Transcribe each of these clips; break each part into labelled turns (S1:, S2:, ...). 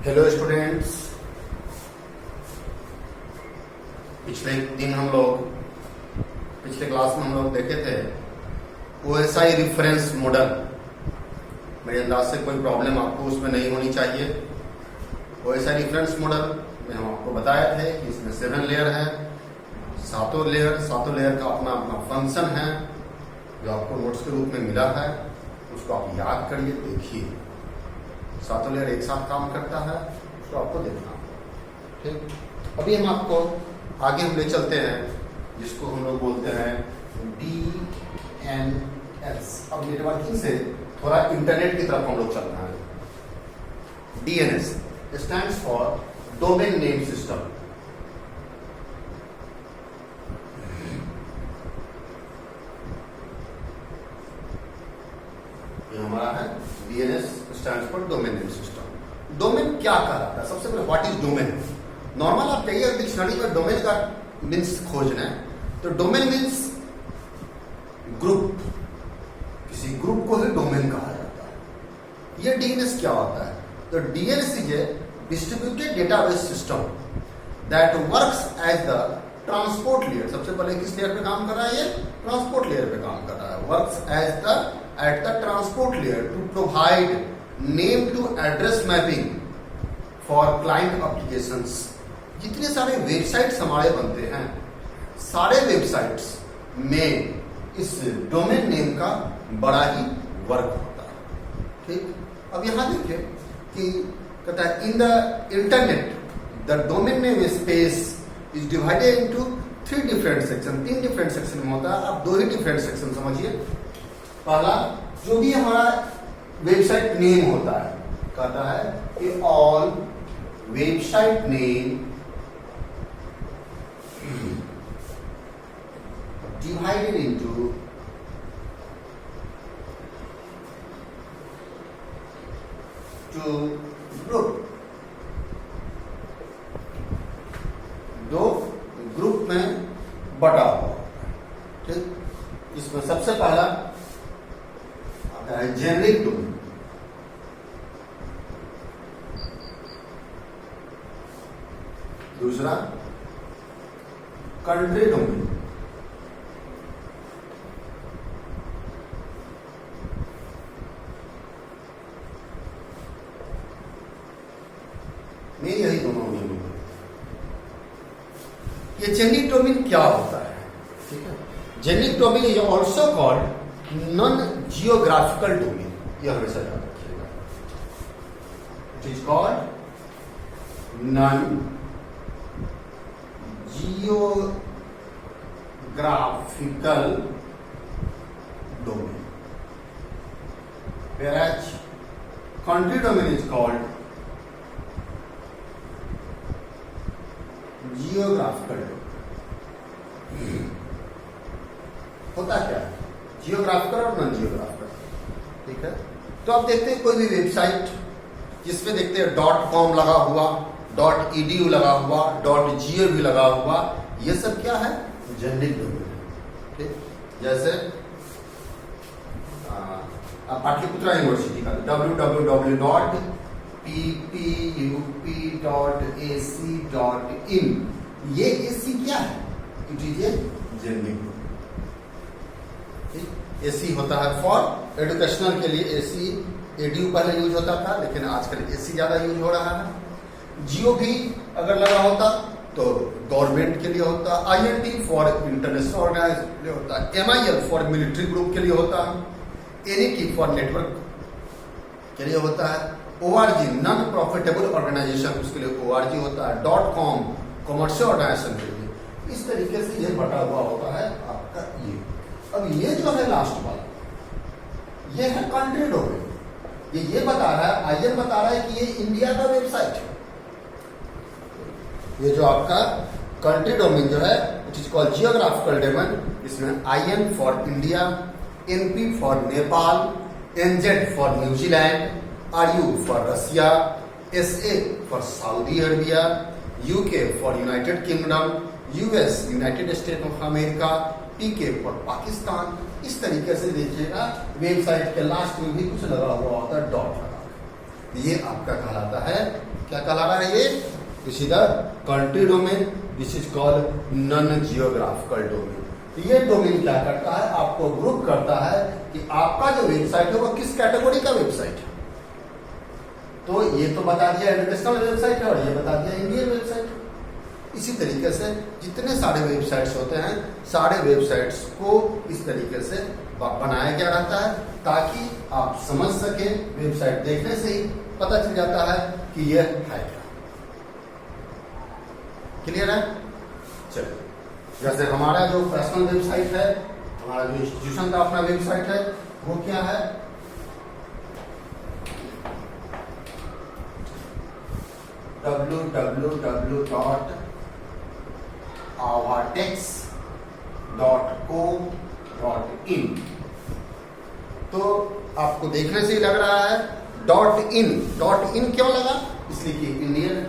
S1: Hello students, पिछले class में हम लोग देखे थे OSI रिफरेंस मॉडल। मेरे अंदाज से कोई प्रॉब्लम आपको उसमें नहीं होनी चाहिए। OSI रिफरेंस मॉडल में हम आपको बताए थे कि इसमें 7 लेयर है, सातों लेयर का अपना अपना फंक्शन है जो आपको नोट्स के रूप में मिला है। उसको आप याद करिए, देखिए। सातों लेयर एक साथ काम करता है, उसको आपको देखना होगा। ठीक, अभी हम आपको आगे हम ले चलते हैं जिसको हम लोग बोलते हैं DNS। अब नेटवर्किंग से थोड़ा इंटरनेट की तरफ हम लोग चल रहे हैं। DNS stands for domain name system. ये हमारा है DNS stands for domain name system. Domain क्या कहलाता है? सबसे पहले व्हाट इज डोमेन? नॉर्मल आप कहिए डिक्शनरी में डोमेन का मीन्स खोजना है तो डोमेन मीन्स ग्रुप। किसी ग्रुप को ही डोमेन कहा जाता है। ये DNS क्या होता है? तो DNS is a distributed database system that works as the transport layer. सबसे पहले किस लेयर पे काम कर रहा है? ये ट्रांसपोर्ट लेयर पे काम कर रहा है। Works at the transport layer to provide name to address mapping for client applications. जितने सारे वेबसाइट्स हमारे बनते हैं, सारे वेबसाइट्स में इस डोमेन नेम का बड़ा ही वर्क होता है। ठीक, अब यहां देखिए कि कहता है in the internet the domain name space is divided into 3 different section. 3 different section में होता है। आप 2 ही डिफरेंट सेक्शन समझिए। पहला, जो भी हमारा वेबसाइट नेम होता है, कहता है कि all website name divided into two group। 2 group में बटा हुआ। ठीक, इसमें सबसे पहला आता है जेनरिक डोमेन। दूसरा कंट्री डोमेन। नहीं, यही दोनों डोमेन। ये जेनिक डोमेन क्या होता है? ठीक है, generic domain is also called non geographical domain. यह हमेशा याद रखिएगा। It is called non geographical domain, whereas country domain is called geographical domain. होता क्या है? जियोग्राफिकल और नॉन जियोग्राफिकल। ठीक है, तो आप देखते हैं कोई भी वेबसाइट जिसमें देखते हैं .com लगा हुआ, .edu लगा हुआ, .gov भी लगा हुआ, ये सब क्या है? जेनरिक डोमेन है। ठीक, जैसे पाटलिपुत्रा यूनिवर्सिटी का www.ppup.ac.in, ये AC क्या है? It is A generic domain. AC होता है फॉर एजुकेशनल के लिए। AC एडू पहले यूज होता था, लेकिन आजकल AC ज्यादा यूज हो रहा है। जियो भी अगर लगा होता तो गवर्नमेंट के लिए होता। INT फॉर इंटरनेशनल ऑर्गेनाइजेशन के लिए होता है। MIL फॉर मिलिट्री ग्रुप के लिए होता है। NET फॉर नेटवर्क के लिए होता है। ORG नॉन प्रॉफिटेबल ऑर्गेनाइजेशन, उसके लिए ORG होता है। .com कॉमर्शियल ऑर्गेनाइजेशन के लिए। इस तरीके से ये बटा हुआ होता है आपका ये। अब ये जो है लास्ट वाला, ये है कंट्री डोमेन। ये बता रहा है, IN बता रहा है कि ये इंडिया का वेबसाइट है। ये जो आपका कंट्री डोमेन जो है, it is called geographical domain. इसमें IN for India, NP for Nepal, NZ for New Zealand, RU for Russia, SA for Saudi Arabia, UK for United Kingdom, US United State of America, PK for Pakistan. इस तरीके से देखिएगा website के last में भी कुछ लगा हुआ होता है, डॉट लगा। ये आपका कहलाता है क्या कहला रहा है ये? This is the country domain, this is called non geographical domain. ये डोमेन क्या करता है? आपको ग्रुप करता है कि आपका जो वेबसाइट है वो किस कैटेगरी का वेबसाइट है। तो ये तो बता दिया एजुकेशनल वेबसाइट है और ये बता दिया इंडियन वेबसाइट। इसी तरीके से जितने सारे वेबसाइट्स होते हैं, सारे वेबसाइट्स को इस तरीके से बनाया गया रहता है ताकि आप समझ सके, वेबसाइट देखने से ही पता चल जाता है कि ये है क्या। क्लियर है? चलिए, जैसे हमारा जो पर्सनल वेबसाइट है, हमारा जो इंस्टीट्यूशन का अपना वेबसाइट है, वो क्या है? www.avatex.co.in। तो आपको देखने से ही लग रहा है .in। .in क्यों लगा? इसलिए कि इंडियन है।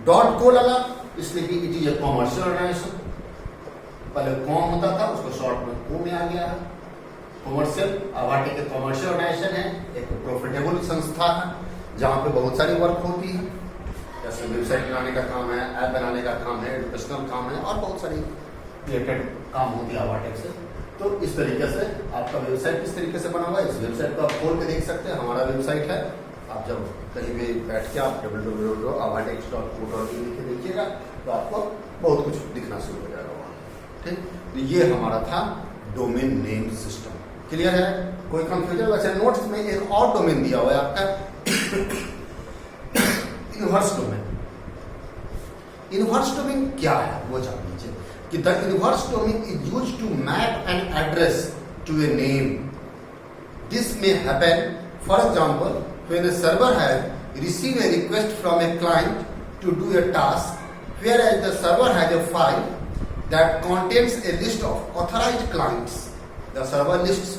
S1: .co लगा इसलिए कि it is a commercial organisation. पहले कॉम होता था, उसको शॉर्ट में को में आ गया है। कॉमर्शियल, अवाटेक एक कॉमर्शियल ऑर्गेनाइजेशन है, एक प्रॉफिटेबल संस्था है जहाँ पे बहुत सारी वर्क होती है, जैसे वेबसाइट बनाने का काम है, ऐप बनाने का काम है, एजुकेशनल काम है और बहुत सारी रिलेटेड काम होती है अवाटेक से। तो इस तरीके से आपका वेबसाइट किस तरीके से बना हुआ है, इस वेबसाइट को आप खोल के देख सकते हैं। हमारा वेबसाइट है, आप जब कहीं भी बैठ के आप www.avatex.co.in लिख के देखिएगा तो आपको बहुत कुछ दिखना शुरू हो जाएगा वहाँ। ठीक, तो ये हमारा था डोमेन नेम सिस्टम। क्लियर है? कोई कंफ्यूजन? वैसे नोट्स में एक और डोमेन दिया हुआ है आपका इनवर्स डोमेन। इनवर्स डोमेन क्या है वो जान लीजिए कि the inverse domain is used to map an address to a name. This may happen, for example, when a server has received a request from a client to do a task, whereas the server has a file that contains a list of authorized clients. The server lists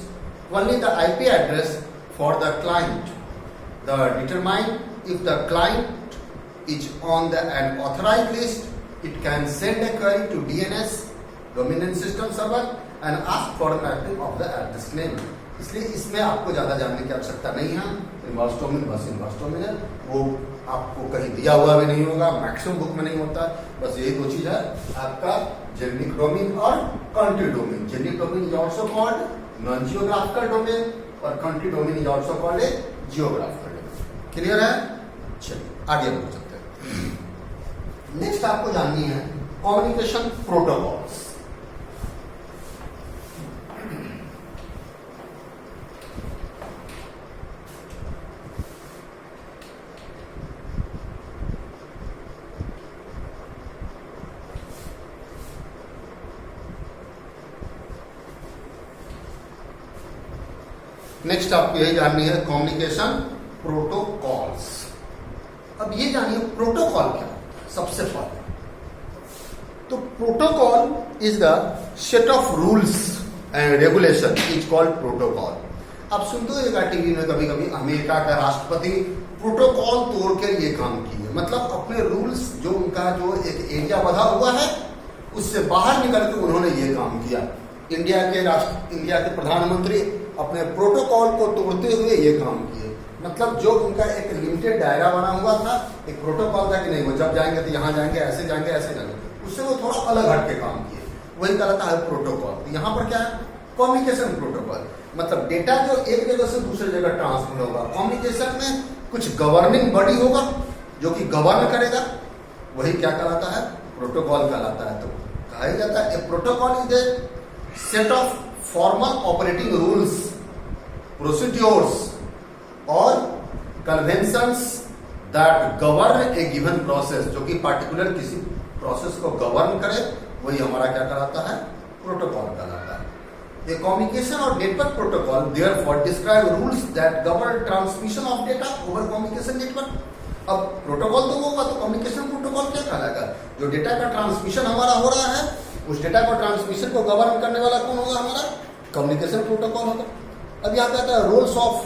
S1: only the IP address for the client. The determine if the client is on an authorized list, it can send a query to DNS, domain name system server, and ask for a mapping of the address name. इसलिए इसमें आपको ज्यादा जानने की आवश्यकता नहीं है। Inverse domain बस इनवर्स डोमेन है, वो आपको कहीं दिया हुआ भी नहीं होगा, मैक्सिमम बुक में नहीं होता। बस यही दो चीज है आपका, जेनेरिक डोमेन और country domain. Generic domain is also called non geographical domain और country domain is also called a geographical domain. Clear है? चलिए आगे बढ़ सकते हैं। नेक्स्ट आपको जाननी है कम्युनिकेशन प्रोटोकॉल्स। नेक्स्ट आपको यही जाननी है कम्युनिकेशन प्रोटोकॉल्स। अब ये जानिए प्रोटोकॉल क्या है। सबसे पहले तो protocol is the set of rules and regulation is called protocol. आप सुनते होगा टीवी में कभी कभी अमेरिका का राष्ट्रपति प्रोटोकॉल तोड़कर ये काम किए, मतलब अपने रूल्स जो उनका जो एक एरिया बधा हुआ है उससे बाहर निकल के उन्होंने ये काम किया। इंडिया के प्रधानमंत्री अपने प्रोटोकॉल को तोड़ते हुए ये काम किए, मतलब जो उनका एक लिमिटेड दायरा बना हुआ था, एक प्रोटोकॉल था कि नहीं वो जब जाएंगे तो यहाँ जाएंगे, ऐसे जाएंगे, ऐसे जाएंगे, उससे वो थोड़ा अलग हट के काम किए, वही कहलाता है प्रोटोकॉल। तो यहाँ पर क्या है? कम्युनिकेशन प्रोटोकॉल, मतलब डेटा जो एक जगह से दूसरी जगह ट्रांसफर होगा। कम्युनिकेशन में कुछ गवर्निंग बॉडी होगा जो कि गवर्न करेगा, वही क्या कहलाता है? प्रोटोकॉल कहलाता है। तो कहा जाता है a protocol is a set of formal operating rules, procedures और conventions that govern a given process, जो कि पार्टिकुलर किसी प्रोसेस को गवर्न करे, वही हमारा क्या कहलाता है? प्रोटोकॉल कहलाता है। ए कम्युनिकेशन और network protocol therefore describe rules that govern transmission of data over communication network. अब प्रोटोकॉल तो होगा, तो कम्युनिकेशन प्रोटोकॉल क्या कहलाएगा? जो डेटा का ट्रांसमिशन हमारा हो रहा है, उस डेटा को ट्रांसमिशन को गवर्न करने वाला कौन होगा? हमारा कम्युनिकेशन प्रोटोकॉल होगा। अब यहाँ पे आता है rules of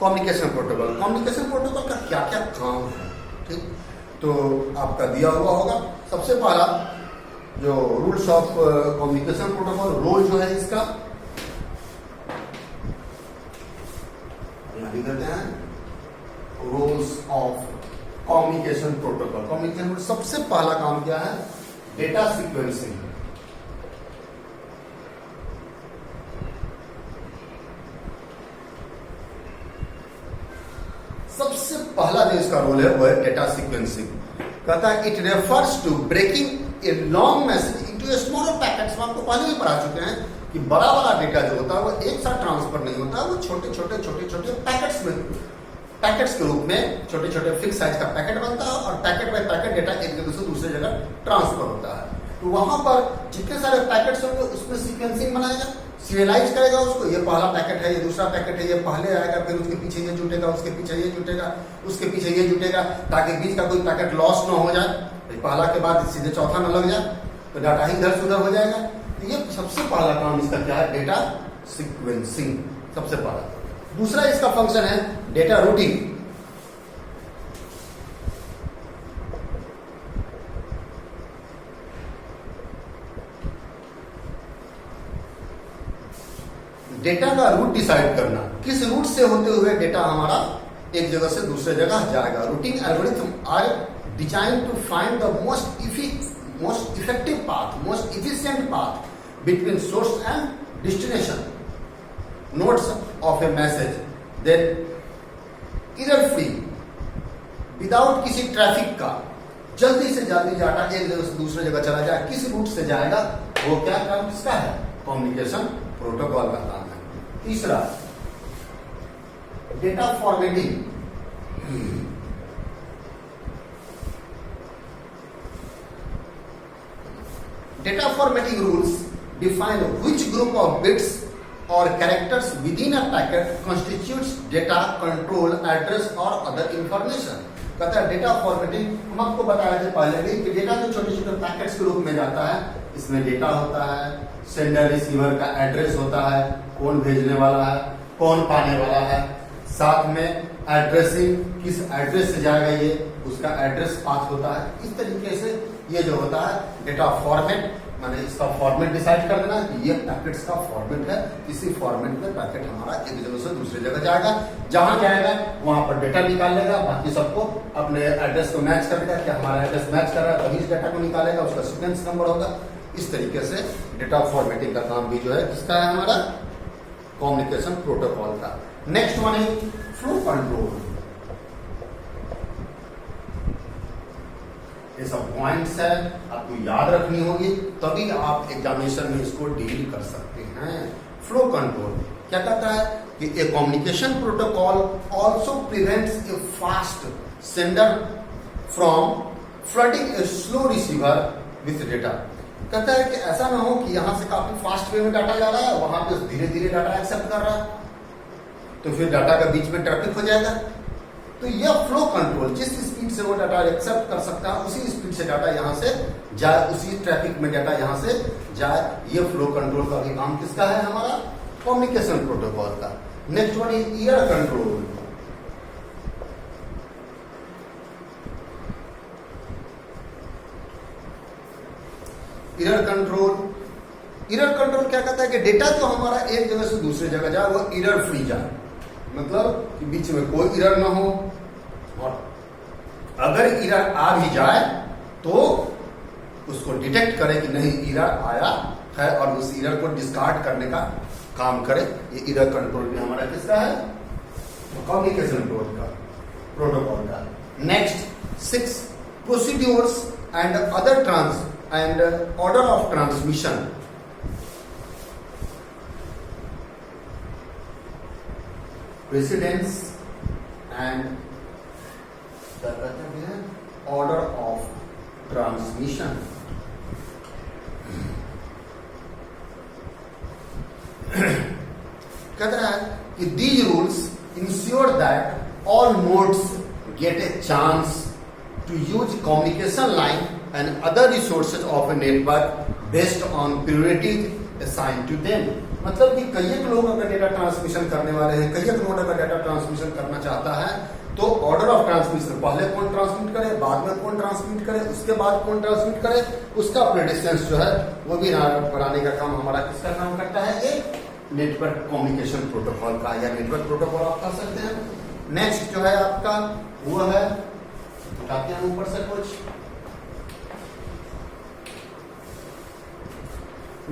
S1: communication protocol. Communication protocol का क्या क्या काम है? ठीक, तो आपका दिया हुआ होगा। सबसे पहला जो rules of communication protocol, role जो है इसका कम्युनिकेशन सबसे पहला काम क्या है? Data sequencing. सबसे पहला जो इसका रोल है वो है डेटा सीक्वेंसिंग। कहता है it refers to breaking a long message into a smaller packets. हम आपको पहले भी पढ़ा चुके हैं कि बड़ा वाला डेटा जो होता है वो एक साथ ट्रांसफर नहीं होता, वो छोटे छोटे पैकेट्स के रूप में छोटे छोटे फिक्स साइज का पैकेट बनता है और पैकेट बाय पैकेट डेटा एक जगह से दूसरे जगह ट्रांसफर होता है। तो वहां पर जितने सारे पैकेट्स होंगे उसमें सीक्वेंसिंग बनाएगा, सीरियलाइज करेगा उसको, ये पहला पैकेट है, ये दूसरा पैकेट है, ये पहले आएगा, फिर उसके पीछे ये जुटेगा, उसके पीछे ये जुटेगा, उसके पीछे ये जुटेगा, ताकि बीच का कोई पैकेट लॉस ना हो जाए। पहला के बाद सीधे चौथा न लग जाए तो डाटा ही इधर से उधर हो जाएगा। तो ये सबसे पहला काम इसका क्या है? डेटा सीक्वेंसिंग सबसे पहला। दूसरा इसका फंक्शन है डेटा रूटिंग। डेटा का रूट डिसाइड करना, किस रूट से होते हुए डेटा हमारा एक जगह से दूसरे जगह जाएगा। Routing algorithm are design to find the most effective path, most efficient path between source and destination nodes of a message, then error free, without किसी ट्रैफिक का, जल्दी से जल्दी डाटा एक जगह से दूसरे जगह चला जाए। किस रूट से जाएगा वो क्या काम किसका है? कम्युनिकेशन प्रोटोकॉल का काम है। तीसरा data formatting. Data formatting rules define which group of bits और characters within a packet constitutes data, control, address और अदर इंफॉर्मेशन। कहता है डेटा फॉर्मेटिंग, हम आपको बताया था पहले भी कि डेटा जो छोटे छोटे पैकेट्स के रूप में जाता है, इसमें डेटा होता है, सेंडर रिसीवर का एड्रेस होता है, कौन भेजने वाला है, कौन पाने वाला है, साथ में एड्रेसिंग, किस एड्रेस से जाएगा ये, उसका एड्रेस पाथ होता है। इस तरीके से ये जो होता है डेटा फॉर्मेट, माने इसका फॉर्मेट डिसाइड कर देना कि ये पैकेट्स का फॉर्मेट है, इसी फॉर्मेट में पैकेट हमारा एक जगह से दूसरी जगह जाएगा, जहां जाएगा वहां पर डेटा निकाल लेगा, बाकी सबको अपने एड्रेस को मैच कर देगा कि हमारा एड्रेस मैच कर रहा है, तभी इस डेटा को निकालेगा, उसका सीक्वेंस नंबर होगा। इस तरीके से डेटा फॉर्मेटिंग का काम भी जो है किसका है? हमारा कम्युनिकेशन प्रोटोकॉल का। नेक्स्ट वन है फ्लो कंट्रोल। ये सब पॉइंट्स है, आपको याद रखनी होगी, तभी आप एग्जामिनेशन में इसको डील कर सकते हैं। फ्लो कंट्रोल क्या कहता है कि a communication protocol also prevents a fast sender from flooding a slow receiver with data. कहता है कि ऐसा ना हो कि यहां से काफी फास्ट वे में डाटा जा रहा है, वहां पे धीरे धीरे डाटा एक्सेप्ट कर रहा है, तो फिर डाटा का बीच में ट्रैफिक हो जाएगा। तो यह फ्लो कंट्रोल, जिस स्पीड से वो डाटा एक्सेप्ट कर सकता है उसी स्पीड से डाटा यहां से जाए, उसी ट्रैफिक में डाटा यहां से जाए। ये फ्लो कंट्रोल का भी काम किसका है? हमारा कम्युनिकेशन प्रोटोकॉल का। Next one is error control. Error control क्या कहता है कि डेटा जो हमारा एक जगह से दूसरी जगह जाए वो एरर फ्री जाए, मतलब कि बीच में कोई एरर ना हो, और अगर एरर आ भी जाए तो उसको डिटेक्ट करे कि नहीं एरर आया है और उस एरर को डिस्कार्ड करने का काम करे। ये एरर कंट्रोल भी हमारा किसका है? कम्युनिकेशन प्रोटोकॉल का। Next 6 procedures and other and order of transmission। Precedence and order of transmission। कहता है कि these rules ensure that all modes get a chance to use communication line and other resources of a network based on priorities assigned to them। मतलब कि कई एक लोग अगर data transmission करने वाले हैं, कई एक नोड अगर डेटा ट्रांसमिशन करना चाहता है, तो ऑर्डर ऑफ ट्रांसमिशन, पहले कौन ट्रांसमिट करे, बाद में कौन ट्रांसमिट करे, उसके बाद कौन ट्रांसमिट करे, उसका प्रेडिसेंस जो है वो भी बनाने का काम हमारा किसका काम करता है? एक नेटवर्क कम्युनिकेशन प्रोटोकॉल का, या नेटवर्क प्रोटोकॉल आप कह सकते हैं। नेक्स्ट जो है आपका वो है उठाते हैं ऊपर से कुछ।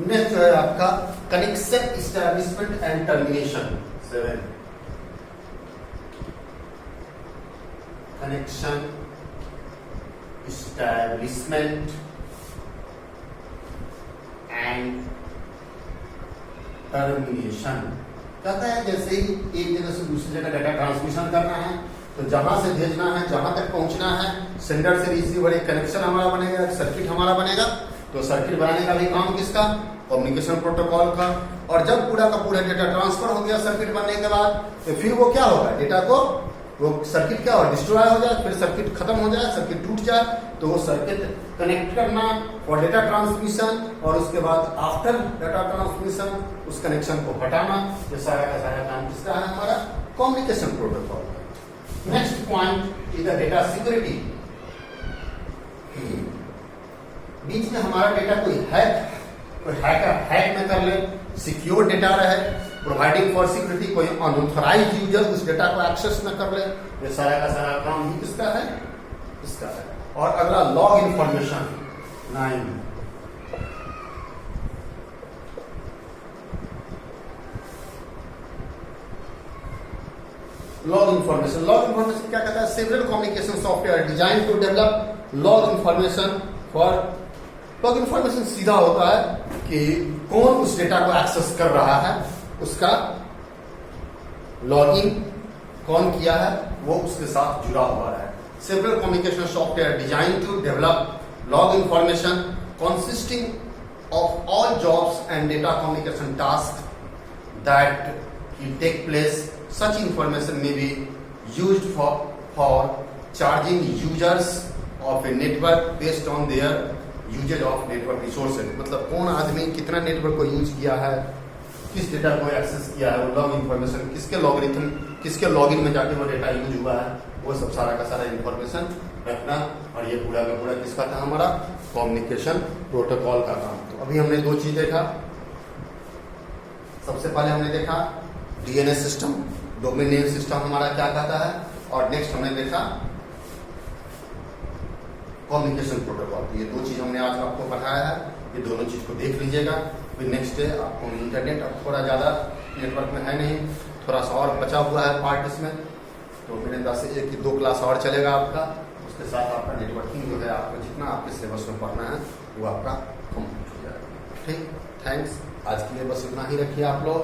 S1: नेक्स्ट है आपका connection establishment and termination 7। Connection establishment and termination कहता है जैसे ही एक जगह से दूसरी जगह डाटा ट्रांसमिशन करना है तो जहां से भेजना है, जहां तक पहुंचना है, सेंडर से रिसीवर एक कनेक्शन हमारा बनेगा, एक सर्किट हमारा बनेगा। तो सर्किट बनाने का भी काम किसका? कम्युनिकेशन प्रोटोकॉल का। और जब पूरा का पूरा डेटा ट्रांसफर हो गया सर्किट बनने के बाद, तो फिर वो क्या होगा, डेटा को वो सर्किट क्या हो, डिस्ट्रॉय हो जाए, फिर सर्किट खत्म हो जाए, सर्किट टूट जाए, तो वो सर्किट कनेक्ट करना और डेटा ट्रांसमिशन, और उसके बाद आफ्टर डेटा ट्रांसमिशन उस कनेक्शन को हटाना, ये सारा का सारा काम किसका है? हमारा communication protocol. Next point is the data security. बीच में हमारा डेटा कोई हैकर हैक न कर ले, सिक्योर डेटा रहे, प्रोवाइडिंग फॉर सिक्योरिटी, कोई अनऑथराइज्ड यूजर उस डेटा को एक्सेस न कर ले, ये सारा का सारा काम ही किसका है? इसका है। और अगला लॉग इंफॉर्मेशन 9। लॉग इंफॉर्मेशन क्या कहता है? Several communication software design to develop log information for. Log information सीधा होता है कि कौन उस डेटा को एक्सेस कर रहा है, उसका लॉगिन कौन किया है, वो उसके साथ जुड़ा हुआ है। Several communication software design to develop log information consisting of all jobs and data communication task that take place. Such information may be used for charging users of a network based on their usage of network resources। मतलब कौन आदमी कितना network को use किया है, किस data को access किया है, वो लॉग इन्फॉर्मेशन, किसके लॉगरिथम, किसके लॉगिन में जाके वो डेटा यूज हुआ है, वो सब सारा का सारा इन्फॉर्मेशन रखना। और ये पूरा का पूरा किसका था? हमारा कम्युनिकेशन प्रोटोकॉल का काम। तो अभी हमने दो चीज देखा। सबसे पहले हमने देखा DNS system, domain name system हमारा क्या कहता है, और नेक्स्ट हमने देखा कम्युनिकेशन प्रोटोकॉल। तो ये दो चीज हमने आज आपको पढ़ाया है, ये दोनों चीज को देख लीजिएगा। फिर नेक्स्ट डे आपको इंटरनेट अब थोड़ा ज्यादा नेटवर्क में है नहीं, थोड़ा सा और बचा हुआ है पार्ट इसमें, तो मेरे 10 से 1 की 2 क्लास और चलेगा आपका। उसके साथ आपका नेटवर्किंग जो है, आपको जितना आपके सिलेबस में पढ़ना है वो आपका कंप्लीट हो जाएगा। ठीक, थैंक्स। आज के लिए बस इतना ही रखिए आप लोग।